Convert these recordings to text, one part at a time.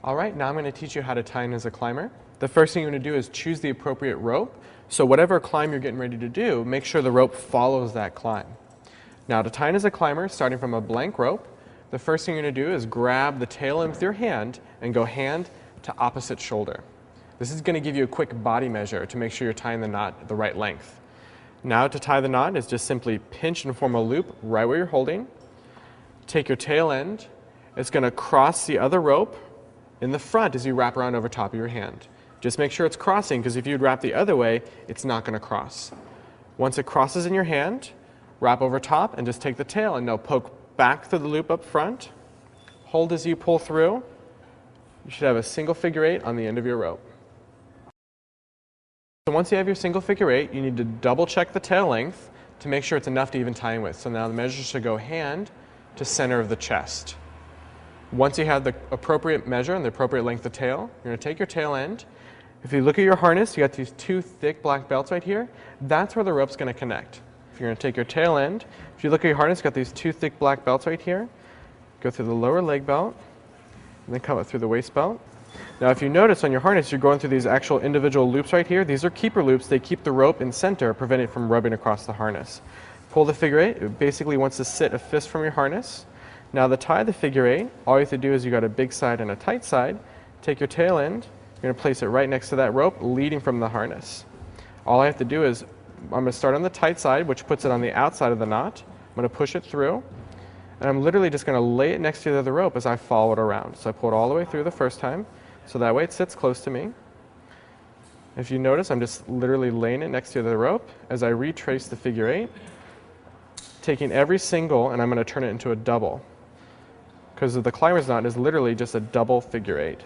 All right, now I'm going to teach you how to tie in as a climber. The first thing you're going to do is choose the appropriate rope. So whatever climb you're getting ready to do, make sure the rope follows that climb. Now to tie in as a climber, starting from a blank rope, the first thing you're going to do is grab the tail end with your hand and go hand to opposite shoulder. This is going to give you a quick body measure to make sure you're tying the knot the right length. Now to tie the knot is just simply pinch and form a loop right where you're holding. Take your tail end. It's going to cross the other rope in the front as you wrap around over top of your hand. Just make sure it's crossing, because if you'd wrap the other way, it's not going to cross. Once it crosses in your hand, wrap over top and just take the tail and now poke back through the loop up front. Hold as you pull through. You should have a single figure eight on the end of your rope. So once you have your single figure eight, you need to double check the tail length to make sure it's enough to even tie in with. So now the measure should go hand to center of the chest. Once you have the appropriate measure and the appropriate length of tail, you're going to take your tail end. If you look at your harness, you got these two thick black belts right here. That's where the rope's going to connect. If you're going to take your tail end, if you look at your harness, you got these two thick black belts right here. Go through the lower leg belt, and then come up through the waist belt. Now if you notice on your harness, you're going through these actual individual loops right here. These are keeper loops. They keep the rope in center, prevent it from rubbing across the harness. Pull the figure eight. It basically wants to sit a fist from your harness. Now to tie the figure eight, all you have to do is you got a big side and a tight side. Take your tail end, you're going to place it right next to that rope, leading from the harness. All I have to do is, I'm going to start on the tight side, which puts it on the outside of the knot. I'm going to push it through, and I'm literally just going to lay it next to the other rope as I follow it around. So I pull it all the way through the first time, so that way it sits close to me. If you notice, I'm just literally laying it next to the rope as I retrace the figure eight, taking every single, and I'm going to turn it into a double. Because the climber's knot is literally just a double figure eight.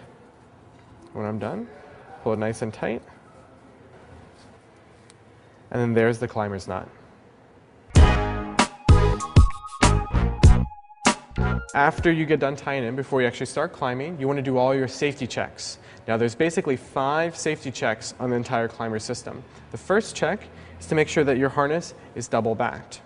When I'm done, pull it nice and tight, and then there's the climber's knot. After you get done tying in, before you actually start climbing, you want to do all your safety checks. Now there's basically 5 safety checks on the entire climber system. The first check is to make sure that your harness is double backed.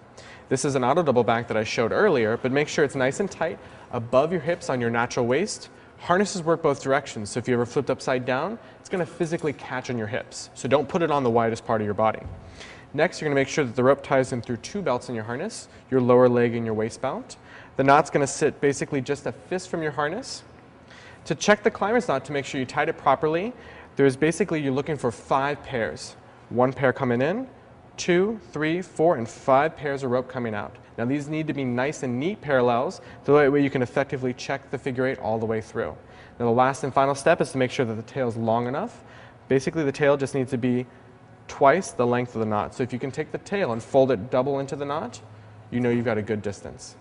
This is an auto double back that I showed earlier, but make sure it's nice and tight above your hips on your natural waist. Harnesses work both directions, so if you ever flipped upside down, it's going to physically catch on your hips. So don't put it on the widest part of your body. Next, you're going to make sure that the rope ties in through 2 belts in your harness, your lower leg and your waist belt. The knot's going to sit basically just a fist from your harness. To check the climber's knot to make sure you tied it properly, there's basically, you're looking for 5 pairs. 1 pair coming in, 2, 3, 4, and 5 pairs of rope coming out. Now these need to be nice and neat parallels, so that way you can effectively check the figure eight all the way through. Now the last and final step is to make sure that the tail is long enough. Basically the tail just needs to be twice the length of the knot. So if you can take the tail and fold it double into the knot, you know you've got a good distance.